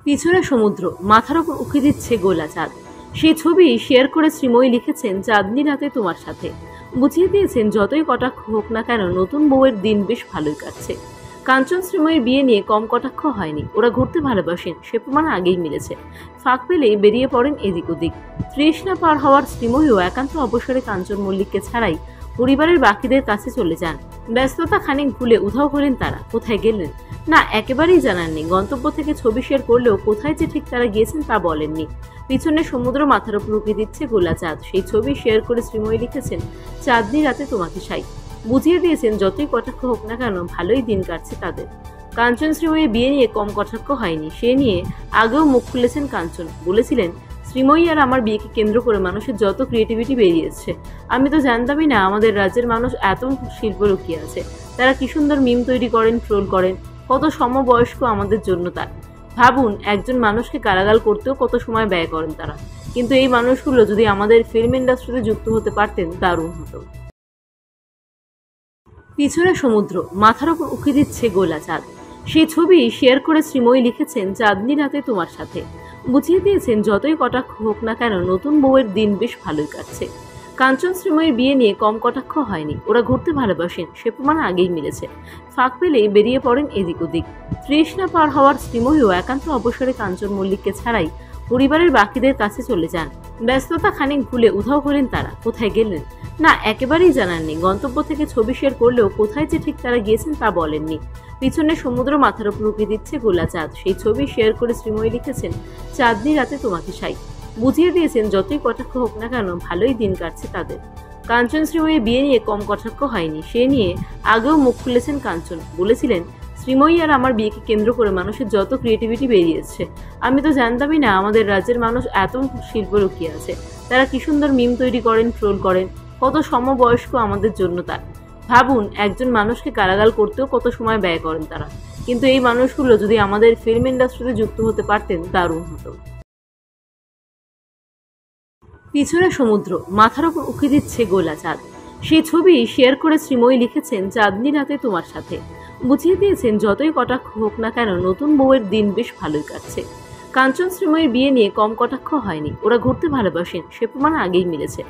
পিছনে সমুদ্র, মাথার ওপর উঁকি দিচ্ছে গোলা চাঁদ। সেই ছবি শেয়ার করে শ্রীময়ী লিখেছেন, চাঁদনি রাতে তোমার সাথে। বুঝিয়ে দিয়েছেন, যতই কটাক্ষ হোক না কেন নতুন বউয়ের দিন বেশ ভালোই কাটছে। কাঞ্চন শ্রীময়ীর বিয়ে নিয়ে কম কটাক্ষ হয়নি। ওরা ঘুরতে ভালোবাসেন, সে প্রমাণ আগেই মিলেছে। ফাঁক পেলেই বেরিয়ে পড়েন এদিক ওদিক। তৃষ্ণা পার হওয়ার শ্রীময়ীও একান্ত অবসরে কাঞ্চন মল্লিককে ছাড়াই পরিবারের বাকিদের কাছে চলে যান। ব্যস্ততা খানিক ভুলে উধাও হলেন তারা। কোথায় গেলেন না, একেবারেই জানাননি। গন্তব্য থেকে ছবি শেয়ার করলেও কোথায় যে ঠিক তারা গিয়েছেন তা বলেননি। পিছনে সমুদ্র, মাথার উপর উঁকি দিচ্ছে গোলা চাঁদ। সেই ছবি শেয়ার করে শ্রীময়ী লিখেছেন, চাঁদনি রাতে তোমাকে সাই। বুঝিয়ে দিয়েছেন, যতই কটাক্ষ হোক না কেন ভালোই দিন কাটছে তাদের। কাঞ্চন শ্রীময়ীর বিয়ে নিয়ে কম কটাক্ষ হয়নি। সে নিয়ে আগেও মুখ খুলেছেন কাঞ্চন। বলেছিলেন, শ্রীময়ী আর আমার বিয়েকে কেন্দ্র করে মানুষের যত ক্রিয়েটিভিটি বেরিয়েছে, আমি তো জানতামই না আমাদের রাজ্যের মানুষ এত শিল্প লুকিয়ে আছে। তারা কি সুন্দর মিম তৈরি করেন, ট্রোল করেন, কত সমবয়স্ক আমাদের জন্য তার। ভাবুন, একজন মানুষকে গালাগাল করতেও কত সময় ব্যয় করেন তারা। কিন্তু এই মানুষগুলো যদি আমাদের ফিল্ম ইন্ডাস্ট্রিতে যুক্ত হতে পারতেন, দারুণ হতো। পিছনে সমুদ্র, মাথার ওপর উঁকি দিচ্ছে গোলা চাঁদ। সেই ছবি শেয়ার করে শ্রীময়ী লিখেছেন, চাঁদনি রাতে তোমার সাথে। বুঝিয়ে দিয়েছেন, যতই কটাক্ষ হোক না কেন নতুন বউয়ের দিন বেশ ভালোই কাটছে। কাঞ্চন শ্রীময়ীর বিয়ে নিয়ে কম কটাক্ষ হয়নি। ওরা ঘুরতে ভালোবাসেন, সে প্রমাণ আগেই মিলেছে। ফাঁক পেলেই বেরিয়ে পড়েন এদিক ওদিক। তৃষ্ণা পার হওয়ার শ্রীময়ীও একান্ত অবসরে কাঞ্চন মল্লিককে ছাড়াই পরিবারের বাকিদের কাছে চলে যান। ব্যস্ততা খানিক ভুলে উধাও হলেন তারা। কোথায় গেলেন না, একেবারেই জানাননি। গন্তব্য থেকে ছবি শেয়ার করলেও কোথায় যে ঠিক তারা গিয়েছেন তা বলেননি। পিছনে সমুদ্র, মাথার উপর উঁকি দিচ্ছে গোলা চাঁদ। সেই ছবি শেয়ার করে শ্রীময়ী লিখেছেন, চাঁদনি রাতে তোমাকে সাই। বুঝিয়ে দিয়েছেন, যতই কটাক্ষ হোক না কেন ভালোই দিন কাটছে তাদের। কাঞ্চন শ্রীময়ীর বিয়ে নিয়ে কম কটাক্ষ হয়নি। সে নিয়ে আগেও মুখ খুলেছেন কাঞ্চন। বলেছিলেন, শ্রীময়ী আর আমার বিয়েকে কেন্দ্র করে মানুষের যত ক্রিয়েটিভিটি বেরিয়েছে, আমি তো জানতামই না আমাদের রাজ্যের মানুষ এত শিল্প লুকিয়ে আছে। তারা কি সুন্দর মিম তৈরি করেন, ট্রোল করেন, কত সমবয়স্ক আমাদের জন্য তার। ভাবুন, একজন মানুষকে গালাগাল করতেও কত সময় ব্যয় করেন তারা। কিন্তু এই মানুষগুলো যদি আমাদের ফিল্ম ইন্ডাস্ট্রিতে যুক্ত হতে পারতেন, দারুণ হতো। পিছনে সমুদ্র, মাথার ওপর উঁকি দিচ্ছে গোলা চাঁদ। সেই ছবি শেয়ার করে শ্রীময়ী লিখেছেন, চাঁদনি রাতে তোমার সাথে। বুঝিয়ে দিয়েছেন, যতই কটাক্ষ হোক না কেন নতুন বউয়ের দিন বেশ ভালোই কাটছে। কাঞ্চন শ্রীময়ীর বিয়ে নিয়ে কম কটাক্ষ হয়নি। ওরা ঘুরতে ভালোবাসেন, সে প্রমাণ আগেই মিলেছে।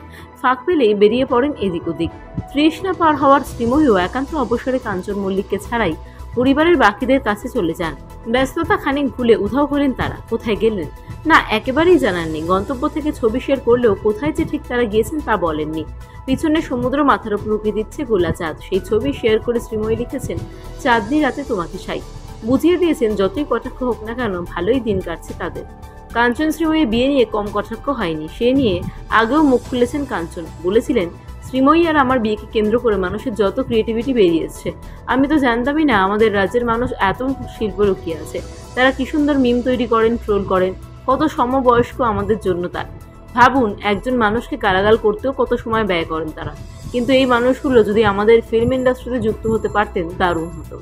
ফাঁক পেলেই বেরিয়ে পড়েন এদিক ওদিক। তৃষ্ণা পার হওয়ার শ্রীময়ীও একান্ত অবসরে কাঞ্চন মল্লিককে ছাড়াই পরিবারের বাকিদের কাছে চলে যান। ব্যস্ততা খানিক ভুলে উধাও হলেন তারা। কোথায় গেলেন না, একেবারেই জানাননি। গন্তব্য থেকে ছবি শেয়ার করলেও কোথায় যে ঠিক তারা গিয়েছেন তা বলেননি। পিছনে সমুদ্র, মাথার উপর উঁকি দিচ্ছে গোলা চাঁদ। সেই ছবি শেয়ার করে শ্রীময়ী লিখেছেন, চাঁদনি রাতে তোমাকে সাই। বুঝিয়ে দিয়েছেন, যতই কটাক্ষ হোক না কেন ভালোই দিন কাটছে তাদের। কাঞ্চন শ্রীময়ীর বিয়ে নিয়ে কম কটাক্ষ হয়নি। সে নিয়ে আগেও মুখ খুলেছেন কাঞ্চন। বলেছিলেন, শ্রীময়ী আর আমার বিয়েকে কেন্দ্র করে মানুষের যত ক্রিয়েটিভিটি বেরিয়েছে, আমি তো জানতামই না আমাদের রাজ্যের মানুষ এত শিল্প লুকিয়ে আছে। তারা কি সুন্দর মিম তৈরি করেন, ট্রোল করেন, কত সমবয়স্ক আমাদের জন্য তার। ভাবুন, একজন মানুষকে গালাগাল করতেও কত সময় ব্যয় করেন তারা। কিন্তু এই মানুষগুলো যদি আমাদের ফিল্ম ইন্ডাস্ট্রিতে যুক্ত হতে পারতেন, দারুণ হতো।